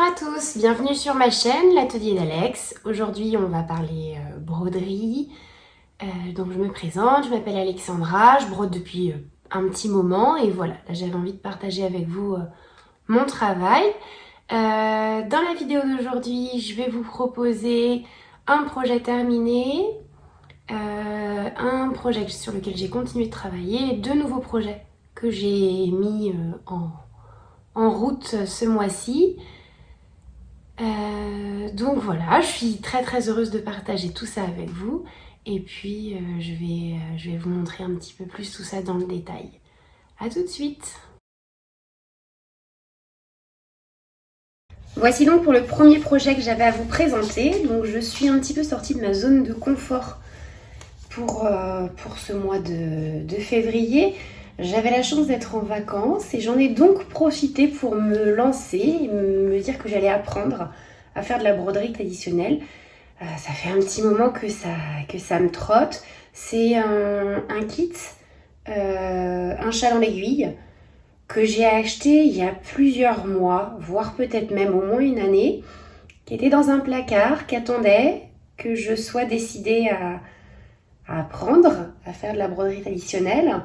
à tous, bienvenue sur ma chaîne, l'atelier d'Alex. Aujourd'hui on va parler broderie. Donc je me présente, je m'appelle Alexandra, je brode depuis un petit moment et voilà, là j'avais envie de partager avec vous mon travail. Dans la vidéo d'aujourd'hui, je vais vous proposer un projet terminé, un projet sur lequel j'ai continué de travailler et deux nouveaux projets que j'ai mis en route ce mois-ci. Donc voilà, je suis très heureuse de partager tout ça avec vous et puis je vais vous montrer un petit peu plus tout ça dans le détail. A tout de suite. Voici donc pour le premier projet que j'avais à vous présenter. Donc je suis un petit peu sortie de ma zone de confort pour ce mois de février. J'avais la chance d'être en vacances et j'en ai donc profité pour me lancer et me dire que j'allais apprendre à faire de la broderie traditionnelle. Ça fait un petit moment que ça me trotte. C'est un kit, un chat dans l'aiguille, que j'ai acheté il y a plusieurs mois, voire peut-être même au moins une année, qui était dans un placard, qui attendait que je sois décidée à apprendre à faire de la broderie traditionnelle.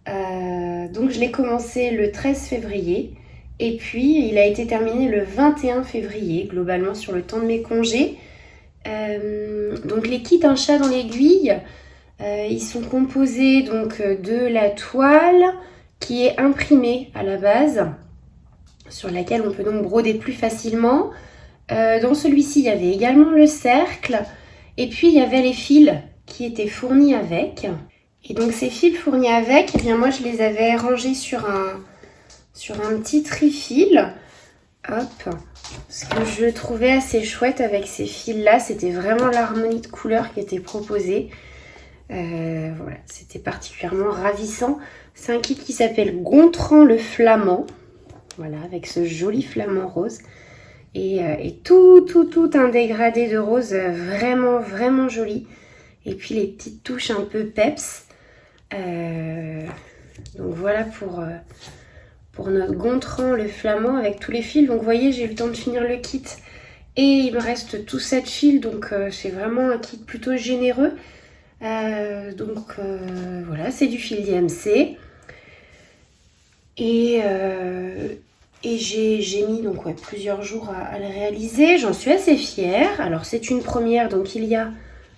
Donc je l'ai commencé le 13 février et puis il a été terminé le 21 février, globalement sur le temps de mes congés. Donc les kits un chat dans l'aiguille, ils sont composés donc de la toile qui est imprimée à la base, sur laquelle on peut donc broder plus facilement. Dans celui-ci, il y avait également le cercle et puis il y avait les fils qui étaient fournis avec. Et donc ces fils fournis avec, eh bien moi je les avais rangés sur un petit tri-fil. Hop, ce que je trouvais assez chouette avec ces fils-là, c'était vraiment l'harmonie de couleurs qui était proposée. Voilà, c'était particulièrement ravissant. C'est un kit qui s'appelle Gontran le Flamand. Voilà, avec ce joli flamand rose. Et tout un dégradé de rose vraiment joli. Et puis les petites touches un peu peps. Donc voilà pour notre Gontran le Flamand avec tous les fils. Donc vous voyez, j'ai eu le temps de finir le kit et il me reste tout 7 fils, donc c'est vraiment un kit plutôt généreux. Voilà, c'est du fil DMC et j'ai mis donc plusieurs jours à le réaliser. J'en suis assez fière. Alors c'est une première, donc il y a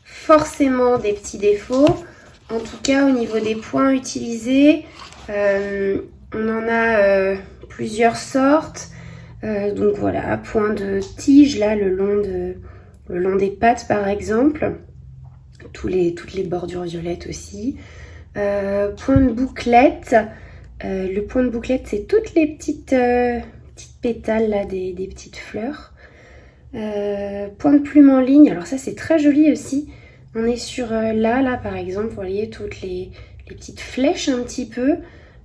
forcément des petits défauts. En tout cas, au niveau des points utilisés, on en a plusieurs sortes. Donc voilà, point de tige là, le long des pattes par exemple. Toutes les bordures violettes aussi. Point de bouclette. Le point de bouclette, c'est toutes les petites pétales là, des petites fleurs. Point de plume en ligne. Alors ça, c'est très joli aussi. On est sur là par exemple, vous voyez toutes les petites flèches un petit peu.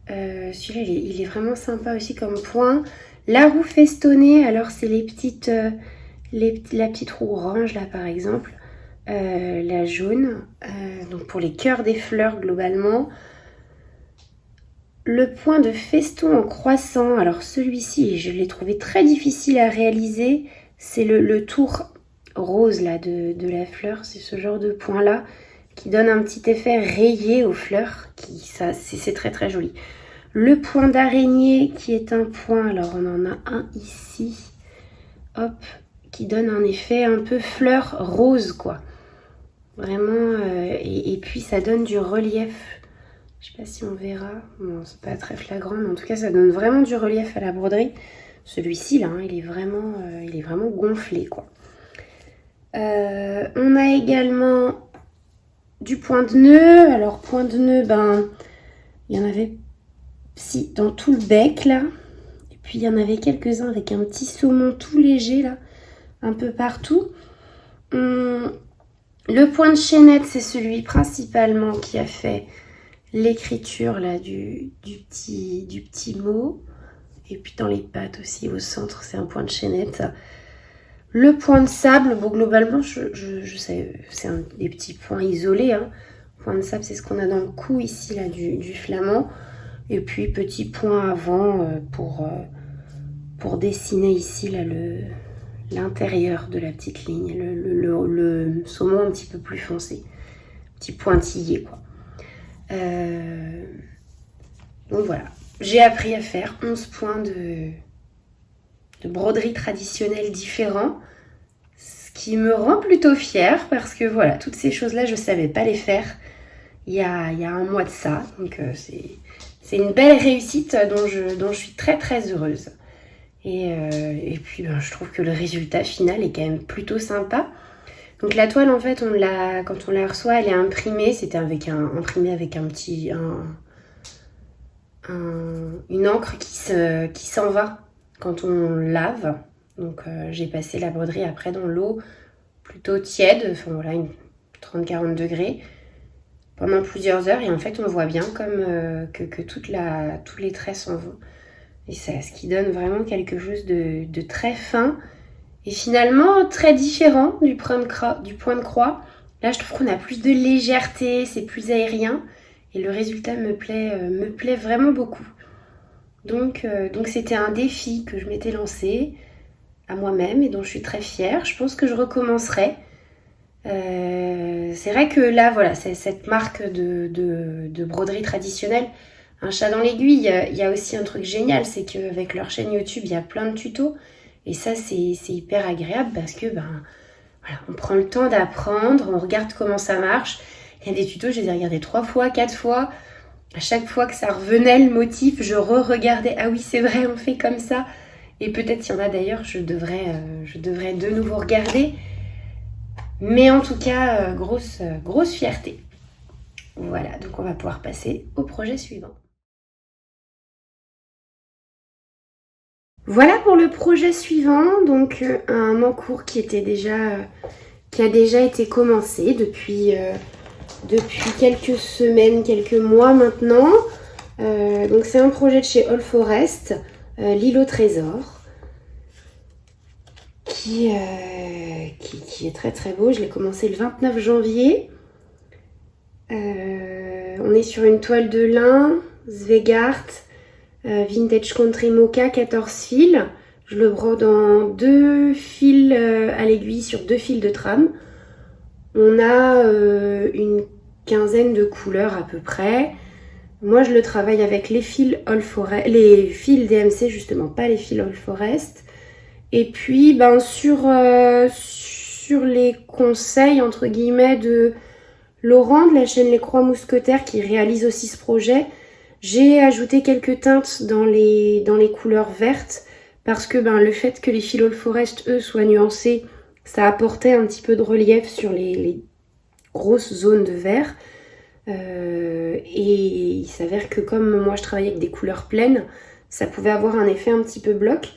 Celui-là, il est vraiment sympa aussi comme point. La roue festonnée, alors c'est la petite roue orange là par exemple. La jaune, donc pour les cœurs des fleurs globalement. Le point de feston en croissant, alors celui-ci, je l'ai trouvé très difficile à réaliser. C'est le tour rose là de la fleur, c'est ce genre de point là qui donne un petit effet rayé aux fleurs, c'est très joli. Le point d'araignée qui est un point, alors on en a un ici, hop, qui donne un effet un peu fleur rose quoi. Vraiment, et puis ça donne du relief. Je sais pas si on verra, bon c'est pas très flagrant, mais en tout cas ça donne vraiment du relief à la broderie. Celui-ci là, hein, il est vraiment gonflé quoi. On a également du point de nœud. Alors point de nœud, il y en avait dans tout le bec là. Et puis il y en avait quelques-uns avec un petit saumon tout léger là, un peu partout. Le point de chaînette, c'est celui principalement qui a fait l'écriture là du petit mot. Et puis dans les pattes aussi, au centre, c'est un point de chaînette. Le point de sable, bon globalement, je sais, c'est des petits points isolés. Hein. Point de sable, c'est ce qu'on a dans le cou ici là du flamand. Et puis petit point avant pour dessiner ici là, l'intérieur de la petite ligne, le saumon un petit peu plus foncé, petit pointillé quoi. Donc voilà, j'ai appris à faire 11 points de broderie traditionnelle différents, ce qui me rend plutôt fière parce que voilà, toutes ces choses-là, je ne savais pas les faire il y a un mois de ça. Donc c'est une belle réussite dont je suis très très heureuse. Et puis je trouve que le résultat final est quand même plutôt sympa. Donc la toile en fait, quand on la reçoit, elle est imprimée. C'était imprimé avec une encre qui s'en va quand on lave. Donc j'ai passé la broderie après dans l'eau plutôt tiède, enfin voilà, 30-40 degrés, pendant plusieurs heures. Et en fait, on voit bien comme que tous les traits s'en vont. Et c'est ce qui donne vraiment quelque chose de très fin et finalement très différent du point de croix. Là, je trouve qu'on a plus de légèreté, c'est plus aérien. Et le résultat me plaît vraiment beaucoup. Donc c'était un défi que je m'étais lancé à moi-même et dont je suis très fière. Je pense que je recommencerai. C'est vrai que là, voilà, c'est cette marque de broderie traditionnelle, un chat dans l'aiguille. Il y a aussi un truc génial, c'est qu'avec leur chaîne YouTube, il y a plein de tutos. Et ça, c'est hyper agréable parce que voilà, on prend le temps d'apprendre, on regarde comment ça marche. Il y a des tutos, je les ai regardés 3 fois, 4 fois. À chaque fois que ça revenait le motif, je re-regardais. Ah oui, c'est vrai, on fait comme ça. Et peut-être s'il y en a d'ailleurs, je devrais de nouveau regarder. Mais en tout cas, grosse fierté. Voilà, donc on va pouvoir passer au projet suivant. Voilà pour le projet suivant, donc un encours qui a déjà été commencé depuis quelques semaines, quelques mois maintenant. Donc c'est un projet de chez All Forest, l'île au trésor, qui est très très beau. Je l'ai commencé le 29 janvier. On est sur une toile de lin, Zweigart, Vintage Country Mocha, 14 fils. Je le brode en 2 fils à l'aiguille sur 2 fils de trame. On a une quinzaine de couleurs à peu près. Moi, je le travaille avec les fils les fils DMC justement, pas les fils All Forest. Et puis, sur les conseils entre guillemets de Laurent de la chaîne Les Croix Mousquetaires qui réalise aussi ce projet, j'ai ajouté quelques teintes dans les couleurs vertes parce que le fait que les fils All Forest, eux, soient nuancés, ça apportait un petit peu de relief sur les grosses zones de vert. Et il s'avère que comme moi je travaillais avec des couleurs pleines, ça pouvait avoir un effet un petit peu bloc.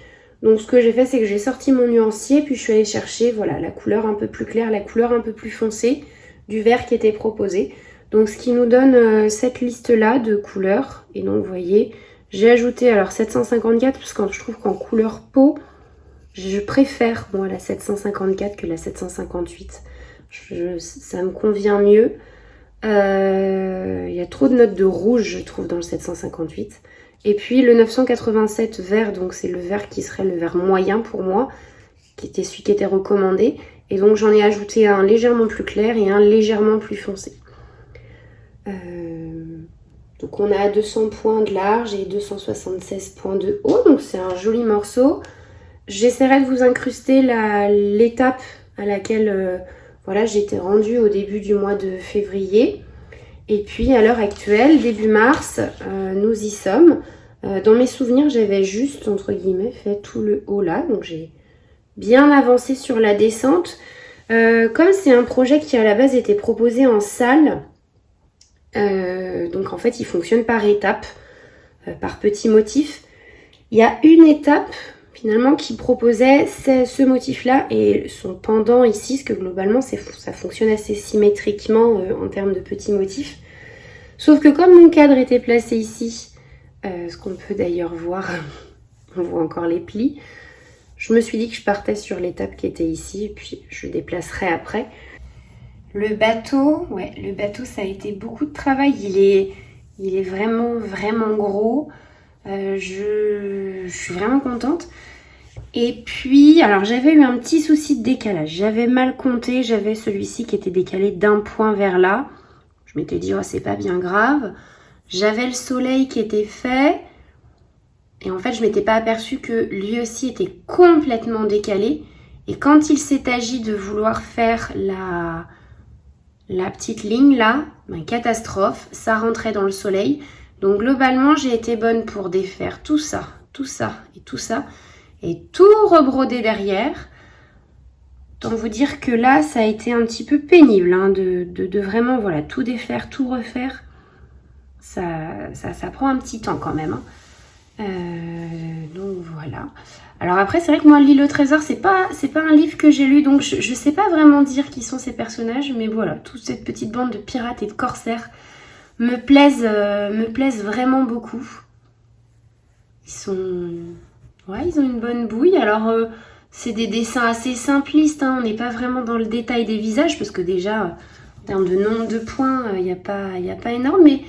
Donc ce que j'ai fait, c'est que j'ai sorti mon nuancier, puis je suis allée chercher voilà, la couleur un peu plus claire, la couleur un peu plus foncée du vert qui était proposé. Donc ce qui nous donne cette liste-là de couleurs. Et donc vous voyez, j'ai ajouté alors 754 parce que je trouve qu'en couleur peau, je préfère moi la 754 que la 758. Ça me convient mieux. Il y a trop de notes de rouge je trouve dans le 758. Et puis le 987 vert, donc c'est le vert qui serait le vert moyen pour moi, qui était celui qui était recommandé. Et donc j'en ai ajouté un légèrement plus clair et un légèrement plus foncé. Donc on a 200 points de large et 276 points de haut, donc c'est un joli morceau. J'essaierai de vous incruster l'étape à laquelle voilà, j'étais rendue au début du mois de février. Et puis à l'heure actuelle, début mars, nous y sommes. Dans mes souvenirs, j'avais juste, entre guillemets, fait tout le haut là. Donc j'ai bien avancé sur la descente. Comme c'est un projet qui à la base était proposé en salle, donc en fait il fonctionne par étapes, par petits motifs. Il y a une étape finalement qui proposait ce motif-là et son pendant ici, parce que globalement ça fonctionne assez symétriquement en termes de petits motifs. Sauf que comme mon cadre était placé ici, ce qu'on peut d'ailleurs voir, on voit encore les plis, je me suis dit que je partais sur l'étape qui était ici et puis je le déplacerai après. Le bateau, ça a été beaucoup de travail, il est vraiment vraiment gros. Je suis vraiment contente. Et puis, alors j'avais eu un petit souci de décalage. J'avais mal compté, j'avais celui-ci qui était décalé d'un point vers là. Je m'étais dit, oh, c'est pas bien grave. J'avais le soleil qui était fait. Et en fait, je m'étais pas aperçue que lui aussi était complètement décalé. Et quand il s'est agi de vouloir faire la petite ligne là, catastrophe, ça rentrait dans le soleil. Donc globalement, j'ai été bonne pour défaire tout ça et tout ça. Et tout rebroder derrière. Autant vous dire que là, ça a été un petit peu pénible hein, de vraiment voilà, tout défaire, tout refaire. Ça prend un petit temps quand même. Hein. Donc voilà. Alors après, c'est vrai que moi, L'île au trésor, c'est pas un livre que j'ai lu, donc je sais pas vraiment dire qui sont ces personnages, mais voilà, toute cette petite bande de pirates et de corsaires me plaisent vraiment beaucoup. Ils ont une bonne bouille. Alors, c'est des dessins assez simplistes, hein. On n'est pas vraiment dans le détail des visages, parce que déjà, en termes de nombre de points, il n'y a pas énorme, mais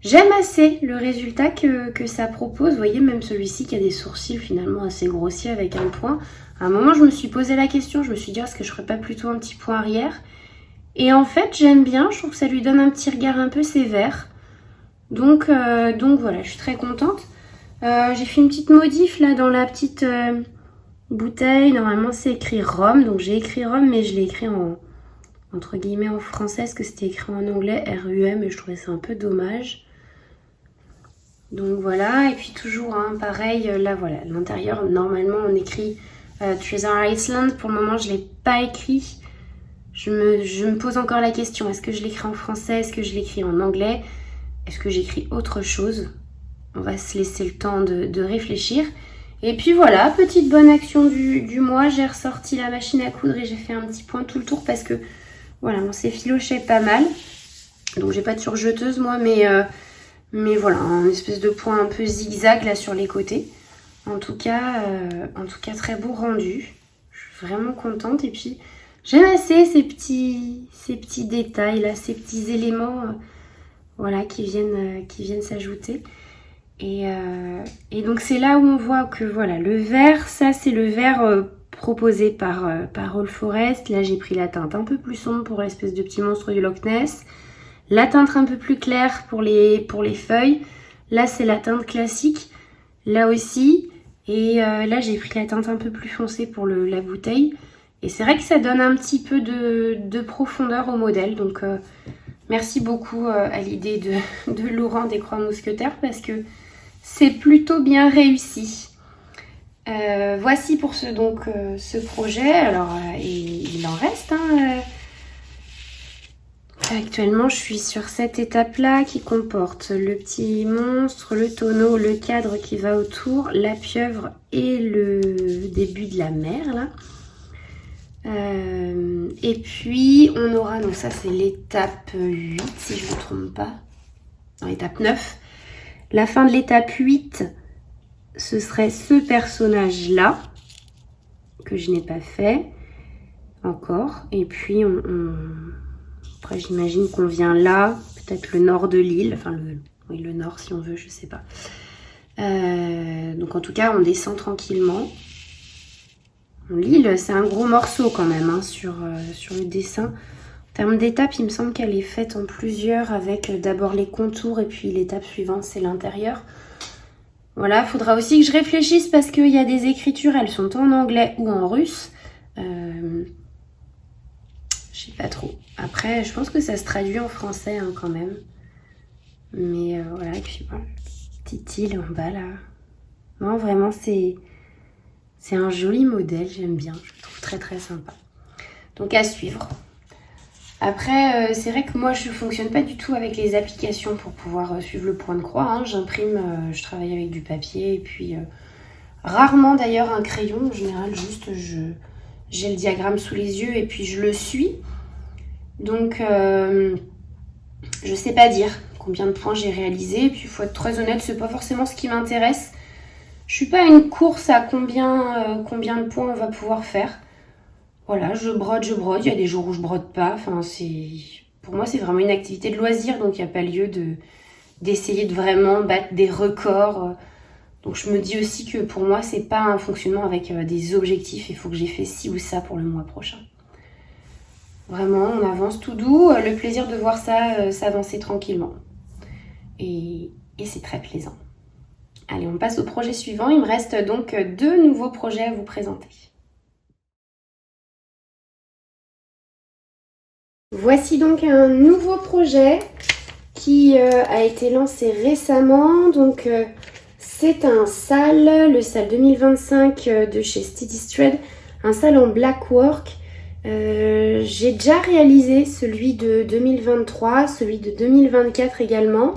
j'aime assez le résultat que ça propose. Vous voyez, même celui-ci qui a des sourcils finalement assez grossiers avec un point. À un moment, je me suis posé la question, je me suis dit, est-ce que je ferais pas plutôt un petit point arrière? Et en fait, j'aime bien, je trouve que ça lui donne un petit regard un peu sévère. Donc voilà, je suis très contente. J'ai fait une petite modif là dans la petite bouteille. Normalement, c'est écrit Rome, donc j'ai écrit Rome, mais je l'ai écrit entre guillemets en français, parce que c'était écrit en anglais, RUM, et je trouvais ça un peu dommage. Donc voilà, et puis toujours hein, pareil, là voilà, l'intérieur, normalement on écrit Treasure Island. Pour le moment, je ne l'ai pas écrit. Je me pose encore la question, est-ce que je l'écris en français, est-ce que je l'écris en anglais, est-ce que j'écris autre chose? On va se laisser le temps de réfléchir. Et puis voilà, petite bonne action du mois, j'ai ressorti la machine à coudre et j'ai fait un petit point tout le tour parce que voilà, on s'effilochait pas mal. Donc j'ai pas de surjeteuse moi, mais voilà, un espèce de point un peu zigzag là sur les côtés. En tout cas, très beau rendu. Je suis vraiment contente. Et puis, j'aime assez ces petits détails là, ces petits éléments voilà, qui viennent s'ajouter. Et donc, c'est là où on voit que voilà, le vert, ça c'est le vert proposé par All Forest. Là, j'ai pris la teinte un peu plus sombre pour l'espèce de petit monstre du Loch Ness. La teinte un peu plus claire pour les feuilles. Là, c'est la teinte classique. Là aussi. Et là, j'ai pris la teinte un peu plus foncée pour la bouteille. Et c'est vrai que ça donne un petit peu de profondeur au modèle. Donc, merci beaucoup à l'idée de Laurent des Croix Mousquetaires parce que c'est plutôt bien réussi. Voici pour ce projet. Alors, il en reste, hein. Actuellement, je suis sur cette étape-là qui comporte le petit monstre, le tonneau, le cadre qui va autour, la pieuvre et le début de la mer, là. Et puis, on aura... Donc ça, c'est l'étape 8, si je ne me trompe pas. Non, l'étape 9. La fin de l'étape 8, ce serait ce personnage-là, que je n'ai pas fait encore. Et puis, après, j'imagine qu'on vient là, peut-être le nord de l'île, enfin le nord si on veut, je sais pas. Donc en tout cas, on descend tranquillement. L'île, c'est un gros morceau quand même hein, sur le dessin. En termes d'étapes, il me semble qu'elle est faite en plusieurs avec d'abord les contours et puis l'étape suivante, c'est l'intérieur. Voilà, il faudra aussi que je réfléchisse parce qu'il y a des écritures, elles sont en anglais ou en russe. Je sais pas trop. Après, je pense que ça se traduit en français hein, quand même. Mais voilà, et puis voilà, petite île en bas là. Non, vraiment, c'est un joli modèle, j'aime bien. Je le trouve très très sympa. Donc à suivre. Après, c'est vrai que moi, je ne fonctionne pas du tout avec les applications pour pouvoir suivre le point de croix. Hein. J'imprime, je travaille avec du papier et puis rarement d'ailleurs un crayon. En général, juste j'ai le diagramme sous les yeux et puis je le suis. Donc, je sais pas dire combien de points j'ai réalisé. Et puis, il faut être très honnête, c'est pas forcément ce qui m'intéresse. Je suis pas à une course à combien de points on va pouvoir faire. Voilà, je brode. Il y a des jours où je brode pas. Enfin, pour moi, c'est vraiment une activité de loisir. Donc, il n'y a pas lieu d'essayer de vraiment battre des records. Donc je me dis aussi que pour moi, c'est pas un fonctionnement avec des objectifs. Il faut que j'ai fait ci ou ça pour le mois prochain. Vraiment, on avance tout doux. Le plaisir de voir ça s'avancer tranquillement. Et c'est très plaisant. Allez, on passe au projet suivant. Il me reste donc 2 nouveaux projets à vous présenter. Voici donc un nouveau projet qui a été lancé récemment. Donc c'est un sale, le sale 2025 de chez Steady Thread, un sale en black work. J'ai déjà réalisé celui de 2023, celui de 2024 également.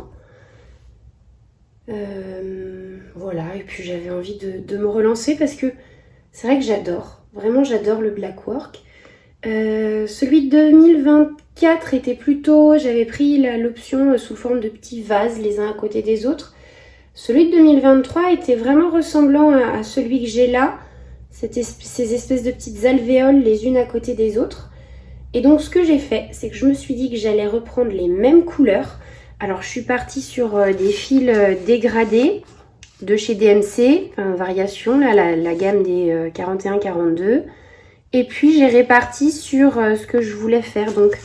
Voilà, et puis j'avais envie de me relancer parce que c'est vrai que j'adore, vraiment j'adore le black work. Celui de 2024 était plutôt, j'avais pris l'option sous forme de petits vases les uns à côté des autres. Celui de 2023 était vraiment ressemblant à celui que j'ai là, ces espèces de petites alvéoles les unes à côté des autres. Et donc ce que j'ai fait, c'est que je me suis dit que j'allais reprendre les mêmes couleurs. Alors je suis partie sur des fils dégradés de chez DMC, enfin variation, là, la gamme des 41-42. Et puis j'ai réparti sur ce que je voulais faire. Donc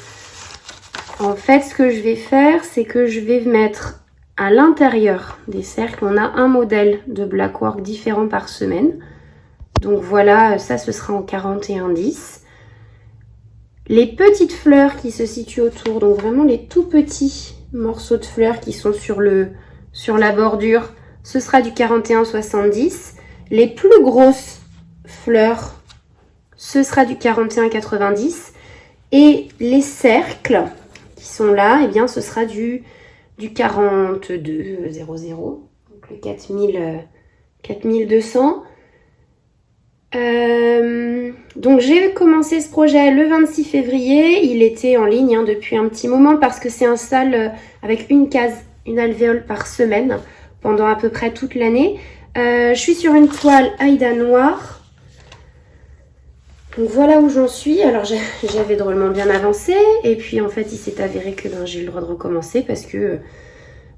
en fait ce que je vais faire, c'est que je vais mettre à l'intérieur des cercles, on a un modèle de black work différent par semaine. Donc voilà, ça ce sera en 41-10. Les petites fleurs qui se situent autour, donc vraiment les tout petits morceaux de fleurs qui sont sur la bordure, ce sera du 41-70. Les plus grosses fleurs, ce sera du 41-90. Et les cercles qui sont là, eh bien, ce sera du 42-00, donc le 4200. Donc j'ai commencé ce projet le 26 février, il était en ligne depuis un petit moment parce que c'est un sale avec une case, une alvéole par semaine pendant à peu près toute l'année. Je suis sur une toile Aïda noire. Donc voilà où j'en suis. Alors j'avais drôlement bien avancé et puis en fait il s'est avéré que j'ai eu le droit de recommencer parce que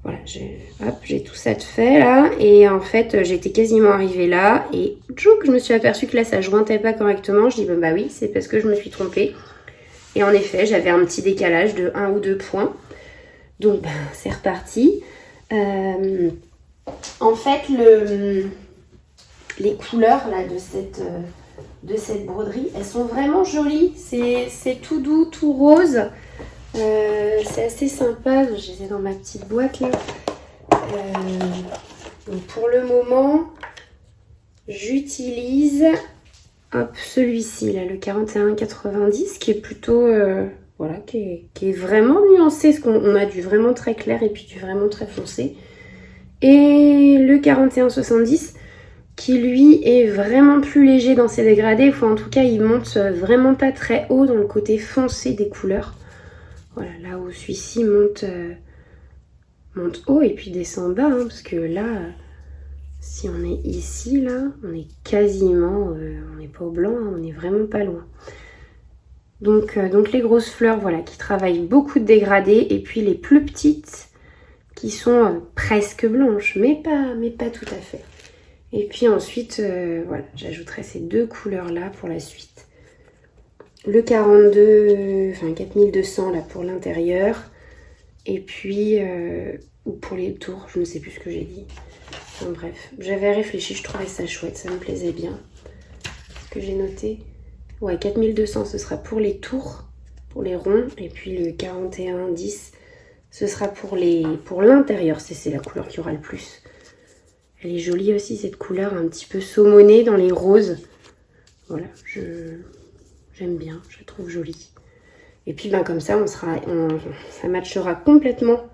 voilà, j'ai tout ça de fait là et en fait j'étais quasiment arrivée là et tchouk, je me suis aperçue que là ça jointait pas correctement. Je dis bah oui, c'est parce que je me suis trompée et en effet j'avais un petit décalage de 1 ou 2 points. Donc c'est reparti. En fait les couleurs là de cette broderie, elles sont vraiment jolies. C'est tout doux, tout rose. C'est assez sympa. Je les ai dans ma petite boîte là. Donc pour le moment, j'utilise celui-ci là, le 41-90, qui est plutôt voilà, qui est vraiment nuancé, parce qu'on a du vraiment très clair et puis du vraiment très foncé. Et le 41-70 qui lui est vraiment plus léger dans ses dégradés, enfin en tout cas il monte vraiment pas très haut dans le côté foncé des couleurs. Voilà, là où celui-ci monte haut et puis descend bas, hein, parce que là, si on est ici, là, on est quasiment, on n'est pas au blanc, hein, on n'est vraiment pas loin. Donc les grosses fleurs, voilà, qui travaillent beaucoup de dégradés, et puis les plus petites, qui sont presque blanches, mais pas tout à fait. Et puis ensuite, voilà, j'ajouterai ces 2 couleurs-là pour la suite. Le 4200 là pour l'intérieur. Et puis, ou pour les tours, je ne sais plus ce que j'ai dit. Enfin, bref, j'avais réfléchi, je trouvais ça chouette, ça me plaisait bien. Ce que j'ai noté. Ouais, 4200 ce sera pour les tours, pour les ronds. Et puis le 41-10, ce sera pour l'intérieur. C'est la couleur qui aura le plus. Elle est jolie aussi cette couleur, un petit peu saumonée dans les roses. Voilà, j'aime bien, je la trouve jolie. Et puis comme ça, ça matchera complètement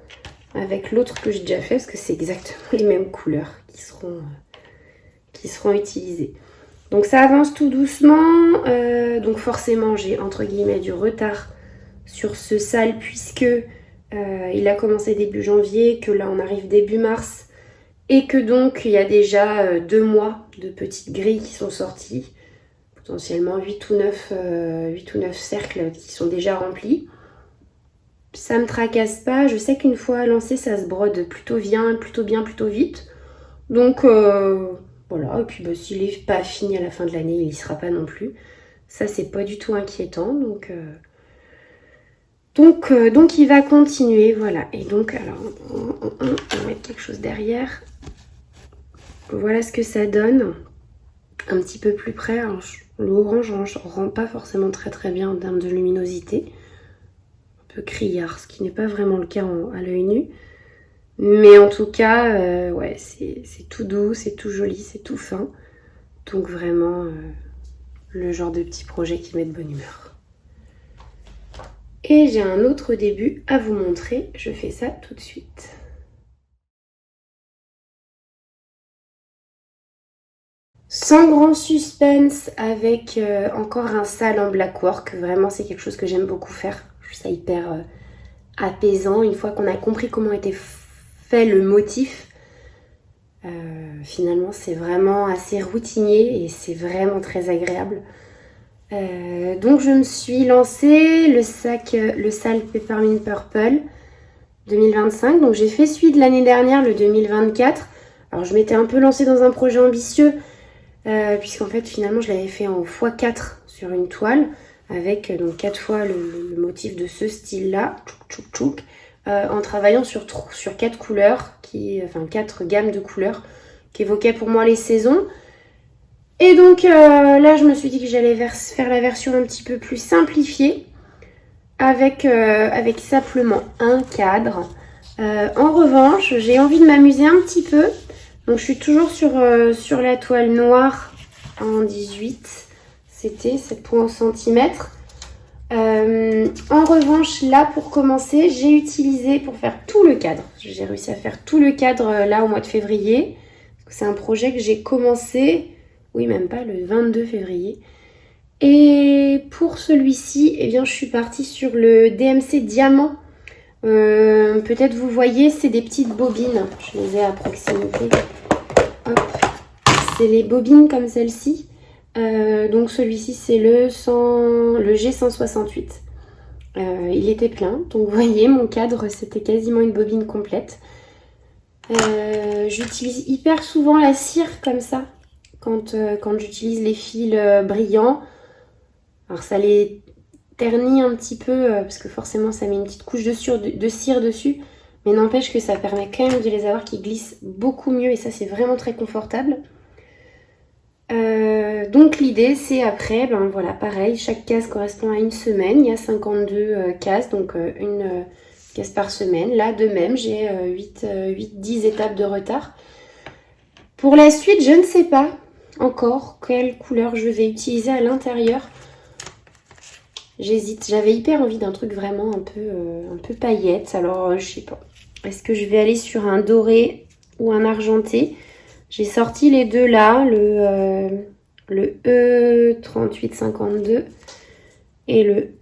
avec l'autre que j'ai déjà fait, parce que c'est exactement les mêmes couleurs qui seront utilisées. Donc ça avance tout doucement, donc forcément j'ai entre guillemets du retard sur ce sale puisque il a commencé début janvier, que là on arrive début mars et que donc il y a déjà 2 mois de petites grilles qui sont sorties. Potentiellement 8 ou 9 cercles qui sont déjà remplis. Ça me tracasse pas. Je sais qu'une fois lancé, ça se brode plutôt bien, plutôt vite. Donc voilà, et puis bah, s'il n'est pas fini à la fin de l'année, il n'y sera pas non plus. Ça, c'est pas du tout inquiétant. Donc il va continuer, voilà. Et donc, alors, on va mettre quelque chose derrière. Voilà ce que ça donne. Un petit peu plus près. Alors, l'orange rend pas forcément très très bien en termes de luminosité. Un peu criard, ce qui n'est pas vraiment le cas à l'œil nu. Mais en tout cas, ouais, c'est tout doux, c'est tout joli, c'est tout fin. Donc vraiment, le genre de petit projet qui met de bonne humeur. Et j'ai un autre début à vous montrer. Je fais ça tout de suite. Sans grand suspense, avec encore un sale en black work. Vraiment, c'est quelque chose que j'aime beaucoup faire. Je trouve ça hyper apaisant. Une fois qu'on a compris comment était fait le motif, finalement, c'est vraiment assez routinier et c'est vraiment très agréable. Donc, je me suis lancée le sale Peppermint Purple 2025. Donc, j'ai fait celui de l'année dernière, le 2024. Alors, je m'étais un peu lancée dans un projet ambitieux. Puisqu'en fait finalement je l'avais fait en x4 sur une toile avec donc 4 fois le motif de ce style là en travaillant sur 4 couleurs enfin 4 gammes de couleurs qui évoquaient pour moi les saisons. Et donc là je me suis dit que j'allais faire la version un petit peu plus simplifiée avec simplement un cadre. En revanche j'ai envie de m'amuser un petit peu. Donc je suis toujours sur la toile noire en 18, c'était 7 points au centimètre. En revanche, là pour commencer, j'ai utilisé pour faire tout le cadre. J'ai réussi à faire tout le cadre là au mois de février. C'est un projet que j'ai commencé, oui même pas, le 22 février. Et pour celui-ci, eh bien, je suis partie sur le DMC Diamant. Peut-être vous voyez, c'est des petites bobines. Je les ai à proximité. Hop. C'est les bobines comme celle-ci. Donc celui-ci, c'est le G168. Il était plein. Donc vous voyez, mon cadre, c'était quasiment une bobine complète. J'utilise hyper souvent la cire comme ça. Quand j'utilise les fils brillants. Alors ça les ternit un petit peu parce que forcément ça met une petite couche de cire dessus, mais n'empêche que ça permet quand même de les avoir qui glissent beaucoup mieux et ça c'est vraiment très confortable. Donc l'idée c'est après, ben voilà, pareil, chaque case correspond à une semaine, il y a 52 cases, donc une case par semaine. Là de même j'ai 8-10 étapes de retard. Pour la suite, je ne sais pas encore quelle couleur je vais utiliser à l'intérieur. J'hésite, j'avais hyper envie d'un truc vraiment un peu paillette, alors je sais pas. Est-ce que je vais aller sur un doré ou un argenté? J'ai sorti les deux là, le E3852 et le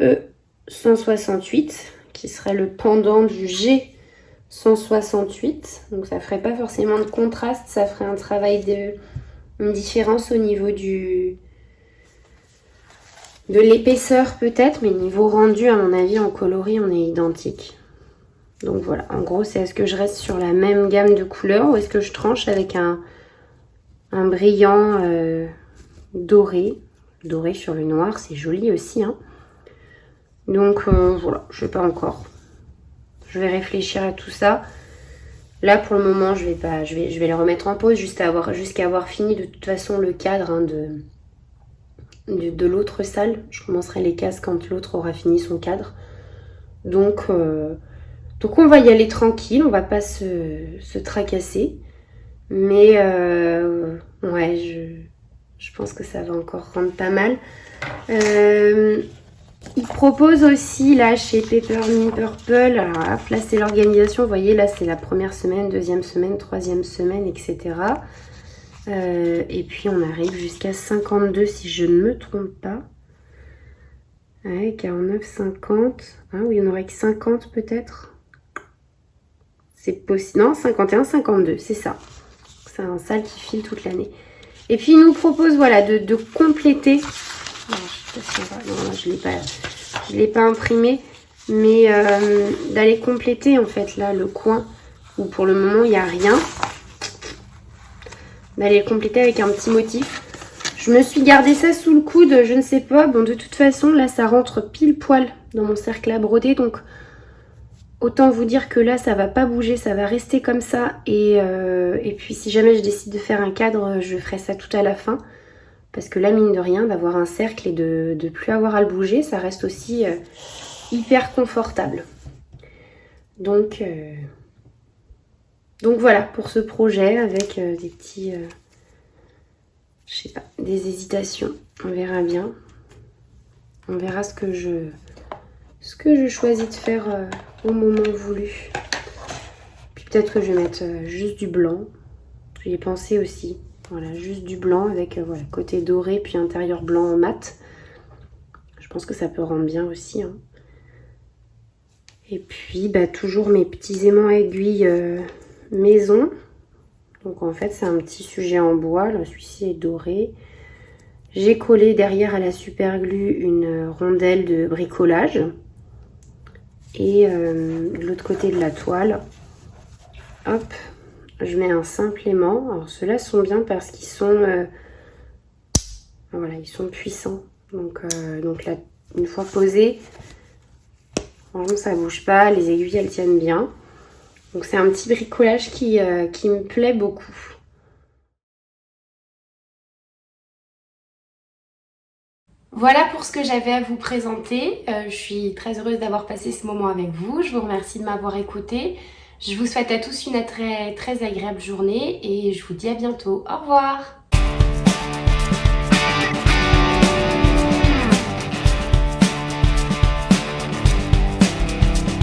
E168, qui serait le pendant du G168. Donc ça ferait pas forcément de contraste, ça ferait un travail une différence au niveau de l'épaisseur peut-être, mais niveau rendu, à mon avis, en coloris, on est identique. Donc voilà, en gros, c'est est-ce que je reste sur la même gamme de couleurs ou est-ce que je tranche avec un brillant doré. Doré sur le noir, c'est joli aussi. Hein. Donc voilà, je sais pas encore. Je vais réfléchir à tout ça. Là, pour le moment, je vais le remettre en pause jusqu'à avoir fini de toute façon le cadre hein, de l'autre salle. Je commencerai les cases quand l'autre aura fini son cadre. Donc on va y aller tranquille, on va pas se tracasser. Mais ouais, je pense que ça va encore rendre pas mal. Il propose aussi là chez Peppermint Purple, alors là, placer l'organisation. Vous voyez là c'est la première semaine, deuxième semaine, troisième semaine, etc. Et puis on arrive jusqu'à 52 si je ne me trompe pas. Ouais, 49, 50. Ah oui, on aurait que 50 peut-être. C'est possible. Non, 51, 52, c'est ça. C'est un sale qui file toute l'année. Et puis il nous propose voilà, de compléter. Alors, je sais pas si non, je l'ai pas imprimé. Mais d'aller compléter en fait là le coin où pour le moment il n'y a rien. d'aller le compléter avec un petit motif. Je me suis gardé ça sous le coude, je ne sais pas. Bon, de toute façon, là, ça rentre pile poil dans mon cercle à broder. Donc, autant vous dire que là, ça va pas bouger, ça va rester comme ça. Et puis, si jamais je décide de faire un cadre, je ferai ça tout à la fin. Parce que là, mine de rien, d'avoir un cercle et de plus avoir à le bouger, ça reste aussi hyper confortable. Donc voilà pour ce projet avec des petits... je sais pas, des hésitations. On verra bien. On verra ce que je choisis de faire au moment voulu. Puis peut-être que je vais mettre juste du blanc. J'y ai pensé aussi. Voilà, juste du blanc avec voilà, côté doré puis intérieur blanc en mat. Je pense que ça peut rendre bien aussi. Hein. Et puis bah, toujours mes petits aimants aiguilles maison. Donc en fait c'est un petit sujet en bois. Là celui-ci est doré. J'ai collé derrière à la super glue une rondelle de bricolage. Et de l'autre côté de la toile, hop, je mets un simple aimant. Alors ceux-là sont bien parce qu'ils sont, voilà, ils sont puissants. Donc là, une fois posé, franchement ça bouge pas, les aiguilles elles tiennent bien. Donc c'est un petit bricolage qui me plaît beaucoup. Voilà pour ce que j'avais à vous présenter. Je suis très heureuse d'avoir passé ce moment avec vous. Je vous remercie de m'avoir écouté. Je vous souhaite à tous une très, très agréable journée et je vous dis à bientôt. Au revoir!